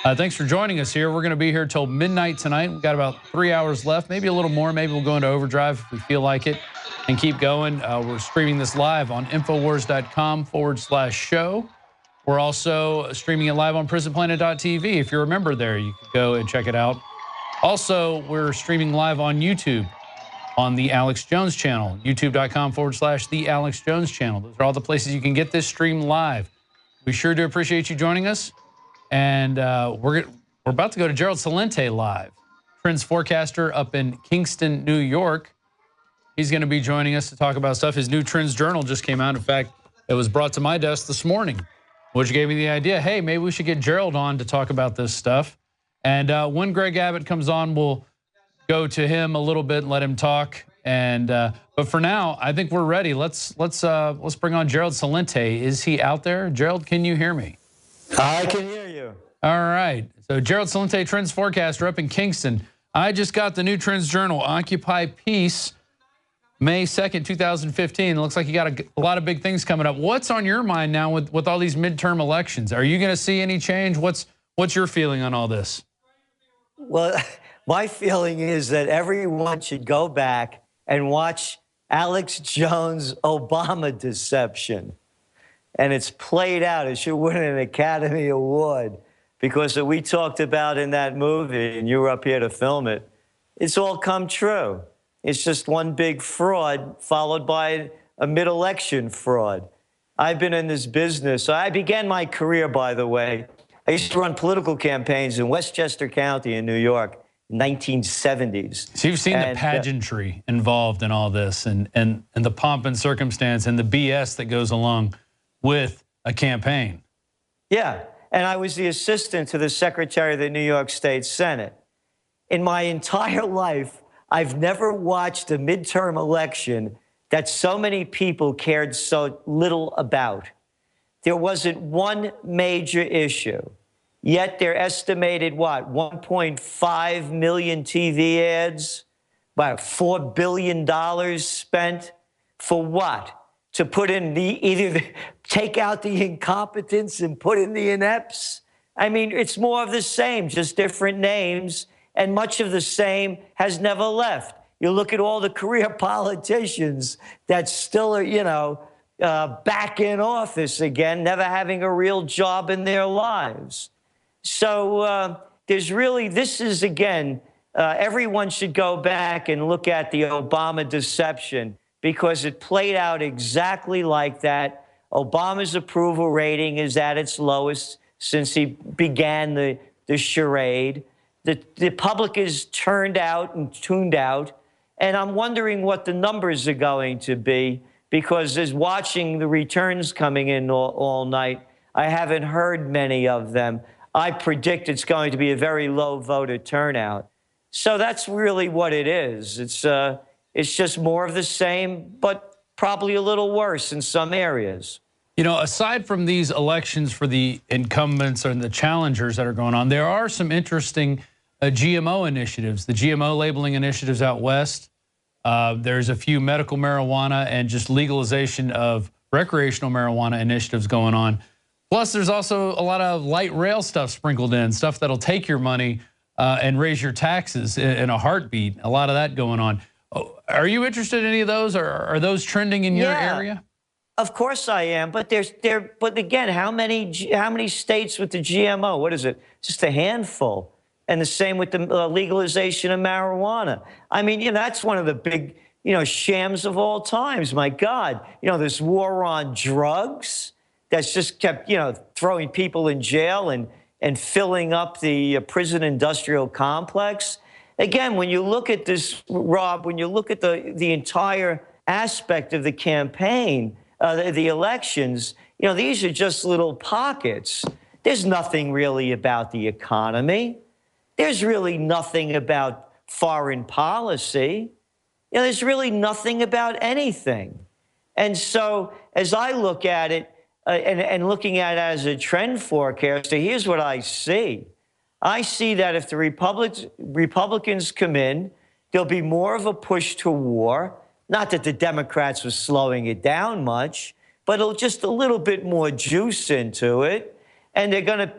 Thanks for joining us here. We're going to be here till midnight tonight. We've got about 3 hours left, maybe a little more. Maybe we'll go into overdrive if we feel like it and keep going. We're streaming this live on Infowars.com/show. We're also streaming it live on PrisonPlanet.tv. If you're a member there, you can go and check it out. Also, we're streaming live on YouTube on the Alex Jones channel, youtube.com/the Alex Jones channel. Those are all the places you can get this stream live. We sure do appreciate you joining us. And we're about to go to Gerald Celente live, trends forecaster up in Kingston, New York. He's going to be joining us to talk about stuff. His new TrendsJournal just came out. In fact, it was brought to my desk this morning, which gave me the idea, hey, maybe we should get Gerald on to talk about this stuff. And when Greg Abbott comes on, we'll go to him a little bit and let him talk. And but for now, I think we're ready. Let's bring on Gerald Celente. Is he out there? Gerald, can you hear me? I can hear you. All right. So Gerald Celente, trends forecaster up in Kingston. I just got the new TrendsJournal, Occupy Peace, May 2nd, 2015. It looks like you got a lot of big things coming up. What's on your mind now with all these midterm elections? Are you going to see any change? What's your feeling on all this? Well, my feeling is that everyone should go back and watch Alex Jones' Obama deception. And it's played out. It should win an Academy Award because what we talked about in that movie, and you were up here to film it, it's all come true. It's just one big fraud followed by a mid-election fraud. I've been in this business. I began my career, by the way. I used to run political campaigns in Westchester County in New York in 1970s. So you've seen the pageantry involved in all this and the pomp and circumstance and the BS that goes along with a campaign. Yeah, and I was the assistant to the Secretary of the New York State Senate. In my entire life, I've never watched a midterm election that so many people cared so little about. There wasn't one major issue, yet they're estimated, what, 1.5 million TV ads, about $4 billion spent for what? To put in take out the incompetents and put in the inepts. I mean, it's more of the same, just different names, and much of the same has never left. You look at all the career politicians that still are, back in office again, never having a real job in their lives. So this is, again, everyone should go back and look at the Obama deception, because it played out exactly like that. Obama's approval rating is at its lowest since he began the charade. The public is turned out and tuned out, and I'm wondering what the numbers are going to be, because as watching the returns coming in all night, I haven't heard many of them. I predict it's going to be a very low voter turnout. So that's really what it is. It's just more of the same, but probably a little worse in some areas. You know, aside from these elections for the incumbents and the challengers that are going on, there are some interesting GMO initiatives, the GMO labeling initiatives out west. There's a few medical marijuana and just legalization of recreational marijuana initiatives going on. Plus, there's also a lot of light rail stuff sprinkled in, stuff that'll take your money and raise your taxes in a heartbeat. A lot of that going on. Are you interested in any of those, or are those trending in your area? Of course I am, but but again, how many states with the GMO? What is it? Just a handful. And the same with the legalization of marijuana. I mean, that's one of the big, shams of all times. My God, this war on drugs that's just kept, throwing people in jail and filling up the prison industrial complex. Again, when you look at this, Rob, when you look at the entire aspect of the campaign, the elections, these are just little pockets. There's nothing really about the economy. There's really nothing about foreign policy. There's really nothing about anything. And so as I look at it, and looking at it as a trend forecaster, here's what I see. I see that if the Republicans come in, there'll be more of a push to war. Not that the Democrats were slowing it down much, but just a little bit more juice into it. And they're going to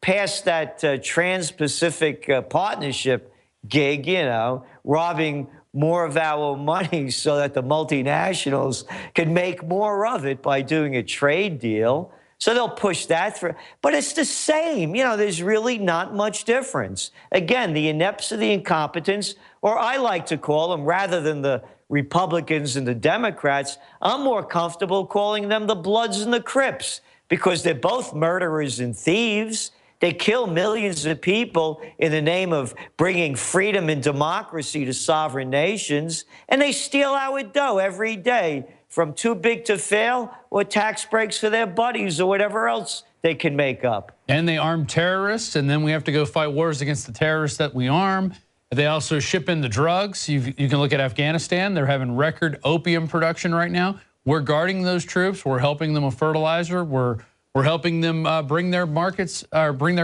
past that Trans-Pacific Partnership gig, you know, robbing more of our money so that the multinationals can make more of it by doing a trade deal. So they'll push that through. But it's the same. You know, there's really not much difference. Again, the inepts of the incompetents, or I like to call them, rather than the Republicans and the Democrats, I'm more comfortable calling them the Bloods and the Crips, because they're both murderers and thieves. They kill millions of people in the name of bringing freedom and democracy to sovereign nations, and they steal our dough every day from too big to fail or tax breaks for their buddies or whatever else they can make up. And they arm terrorists, and then we have to go fight wars against the terrorists that we arm. They also ship in the drugs. You can look at Afghanistan. They're having record opium production right now. We're guarding those troops. We're helping them with fertilizer. We're helping them bring their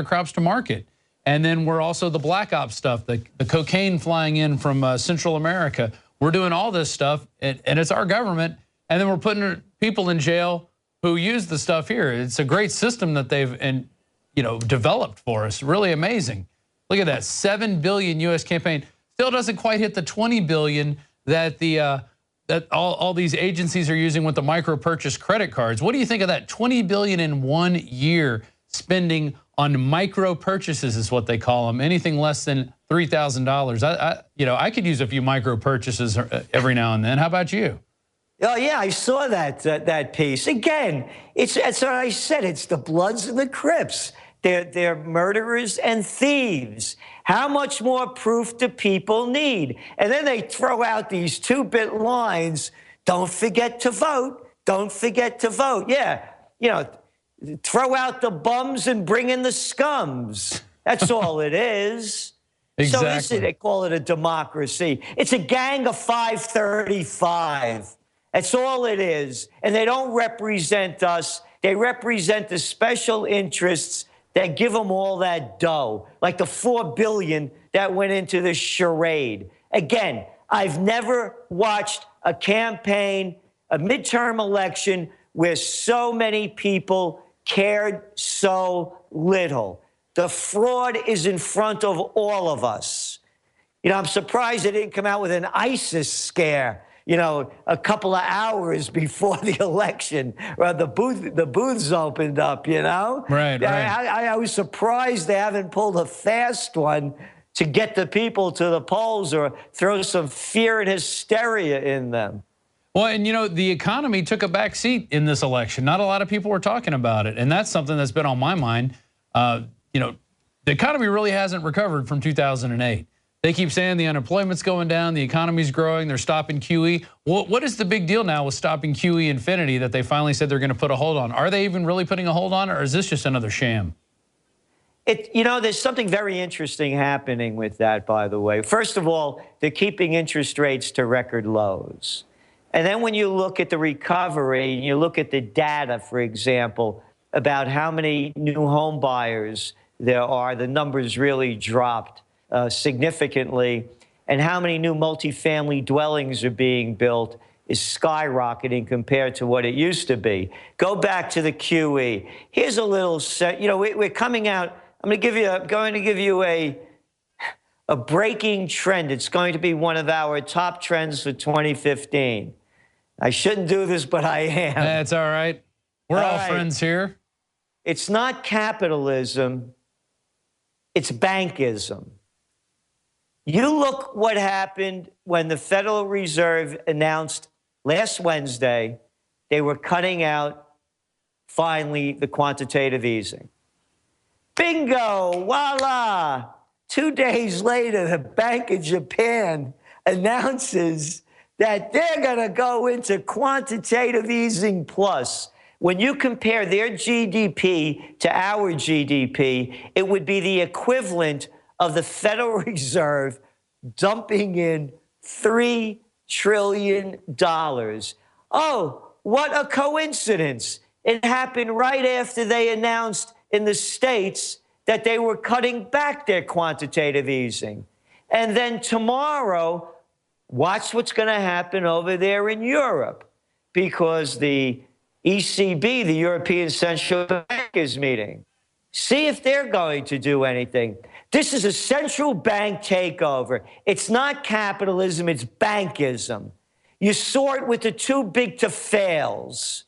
crops to market. And then we're also the black ops stuff, the cocaine flying in from Central America. We're doing all this stuff, and it's our government. And then we're putting people in jail who use the stuff here. It's a great system that they've developed for us. Really amazing. Look at that, $7 billion U.S. campaign. Still doesn't quite hit the $20 billion that that all these agencies are using with the micro purchase credit cards. What do you think of that? $20 billion in 1 year spending on micro purchases is what they call them. Anything less than $3,000. I could use a few micro purchases every now and then. How about you? Oh, yeah, I saw that piece. Again, it's what I said. It's the Bloods and the Crips. They're murderers and thieves. How much more proof do people need? And then they throw out these two-bit lines, don't forget to vote, don't forget to vote. Yeah, throw out the bums and bring in the scums. That's all it is. Exactly. So they call it a democracy. It's a gang of 535. That's all it is. And they don't represent us. They represent the special interests that give them all that dough, like the $4 billion that went into the charade. Again, I've never watched a campaign, a midterm election, where so many people cared so little. The fraud is in front of all of us. I'm surprised they didn't come out with an ISIS scare, a couple of hours before the election, or the booths opened up, Right. I was surprised they haven't pulled a fast one to get the people to the polls or throw some fear and hysteria in them. Well, and the economy took a back seat in this election. Not a lot of people were talking about it, and that's something that's been on my mind. The economy really hasn't recovered from 2008. They keep saying the unemployment's going down, the economy's growing, they're stopping QE. What is the big deal now with stopping QE Infinity that they finally said they're going to put a hold on? Are they even really putting a hold on it, or is this just another sham? There's something very interesting happening with that, by the way. First of all, they're keeping interest rates to record lows. And then when you look at the recovery, and you look at the data, for example, about how many new home buyers there are, the numbers really dropped significantly, and how many new multifamily dwellings are being built is skyrocketing compared to what it used to be. Go back to the QE. Here's a little set. We're coming out. I'm going to give you a breaking trend. It's going to be one of our top trends for 2015. I shouldn't do this, but I am. That's all right. We're all friends here. It's not capitalism. It's bankism. You look what happened when the Federal Reserve announced last Wednesday they were cutting out, finally, the quantitative easing. Bingo, voila. 2 days later, the Bank of Japan announces that they're going to go into quantitative easing plus. When you compare their GDP to our GDP, it would be the equivalent of the Federal Reserve dumping in $3 trillion. Oh, what a coincidence. It happened right after they announced in the States that they were cutting back their quantitative easing. And then tomorrow, watch what's going to happen over there in Europe, because the ECB, the European Central Bank, is meeting. See if they're going to do anything. This is a central bank takeover. It's not capitalism, it's bankism. You saw it with the too big to fails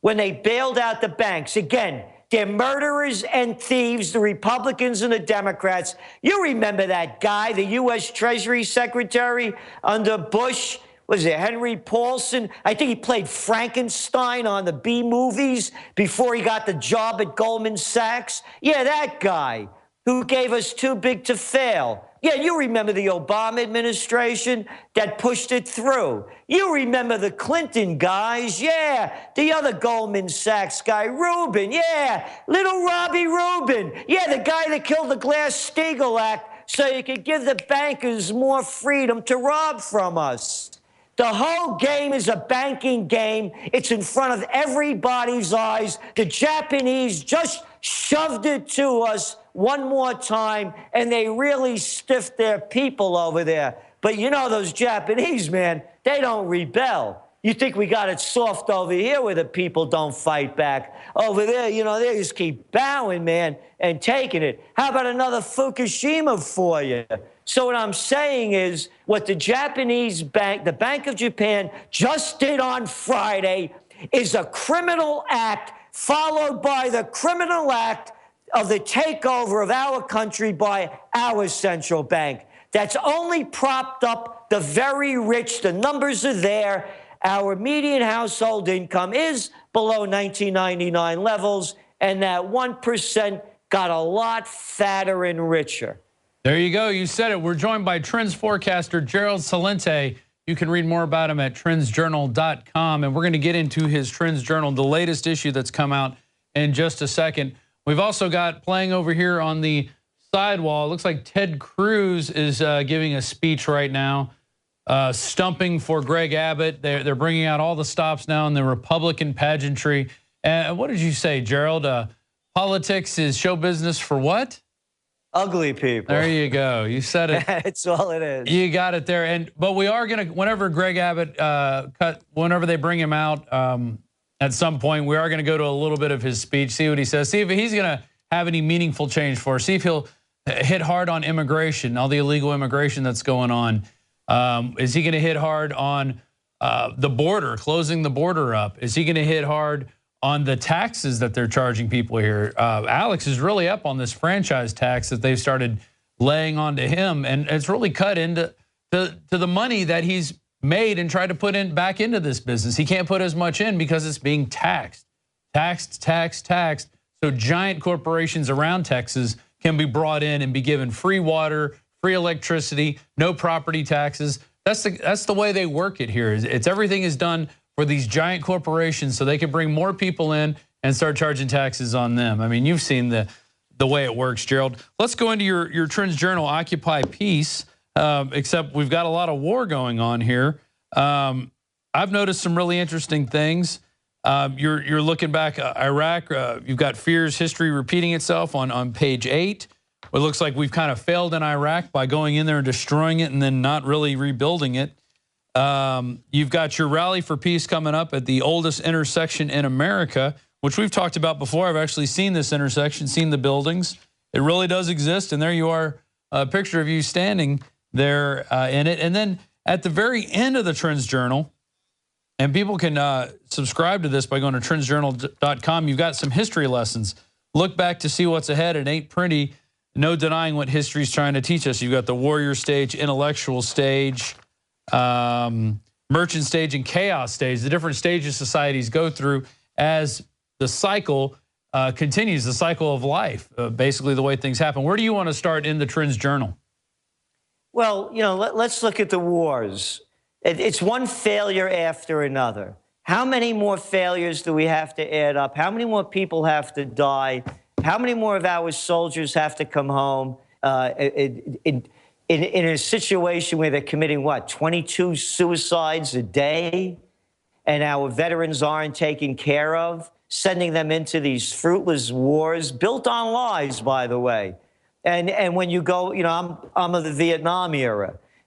when they bailed out the banks. Again, they're murderers and thieves, the Republicans and the Democrats. You remember that guy, the U.S. Treasury Secretary under Bush? Was it Henry Paulson? I think he played Frankenstein on the B movies before he got the job at Goldman Sachs. Yeah, that guy who gave us too big to fail. Yeah, you remember the Obama administration that pushed it through. You remember the Clinton guys. Yeah, the other Goldman Sachs guy, Rubin. Yeah, little Robbie Rubin. Yeah, the guy that killed the Glass-Steagall Act so you could give the bankers more freedom to rob from us. The whole game is a banking game. It's in front of everybody's eyes. The Japanese just shoved it to us one more time, and they really stiffed their people over there. But you know those Japanese, man, they don't rebel. You think we got it soft over here where the people don't fight back. Over there, you know, they just keep bowing, man, and taking it. How about another Fukushima for you? So what I'm saying is what the Japanese bank, the Bank of Japan, just did on Friday is a criminal act followed by the criminal act of the takeover of our country by our central bank. That's only propped up the very rich. The numbers are there. Our median household income is below 1999 levels, and that 1% got a lot fatter and richer. There you go. You said it. We're joined by trends forecaster Gerald Celente. You can read more about him at TrendsJournal.com, and we're going to get into his Trends Journal, the latest issue that's come out, in just a second. We've also got playing over here on the sidewall. It looks like Ted Cruz is giving a speech right now, stumping for Greg Abbott. They're bringing out all the stops now in the Republican pageantry. What did you say, Gerald? Politics is show business for what? Ugly people. There you go. You said it. That's all it is. You got it there. But we are going to, whenever Greg Abbott whenever they bring him out at some point, we are going to go to a little bit of his speech, see what he says, see if he's going to have any meaningful change for us, see if he'll hit hard on immigration, all the illegal immigration that's going on. Is he going to hit hard on the border, closing the border up? Is he going to hit hard on the taxes that they're charging people here? Alex is really up on this franchise tax that they've started laying onto him, and it's really cut into the money that he's made and tried to put in back into this business. He can't put as much in because it's being taxed. So giant corporations around Texas can be brought in and be given free water, free electricity, no property taxes. That's the way they work it here. It's everything is done for these giant corporations so they can bring more people in and start charging taxes on them. I mean, you've seen the way it works, Gerald. Let's go into your Trends Journal, Occupy Peace, except we've got a lot of war going on here. I've noticed some really interesting things. You're looking back at Iraq. You've got fears, history repeating itself on page 8. It looks like we've kind of failed in Iraq by going in there and destroying it and then not really rebuilding it. You've got your Rally for Peace coming up at the oldest intersection in America, which we've talked about before. I've actually seen this intersection, seen the buildings. It really does exist, and there you are, a picture of you standing there in it. And then at the very end of the Trends Journal, and people can subscribe to this by going to TrendsJournal.com, you've got some history lessons. Look back to see what's ahead. It ain't pretty. No denying what history's trying to teach us. You've got the warrior stage, intellectual stage, merchant stage, and chaos stage, the different stages societies go through as the cycle continues, the cycle of life, basically the way things happen. Where do you want to start in the Trends Journal? Well, you know, let's look at the wars. It's one failure after another. How many more failures do we have to add up? How many more people have to die? How many more of our soldiers have to come home in a situation where they're committing, what, 22 suicides a day, and our veterans aren't taken care of, sending them into these fruitless wars, built on lies, by the way. And when you go, you know, I'm of the Vietnam era.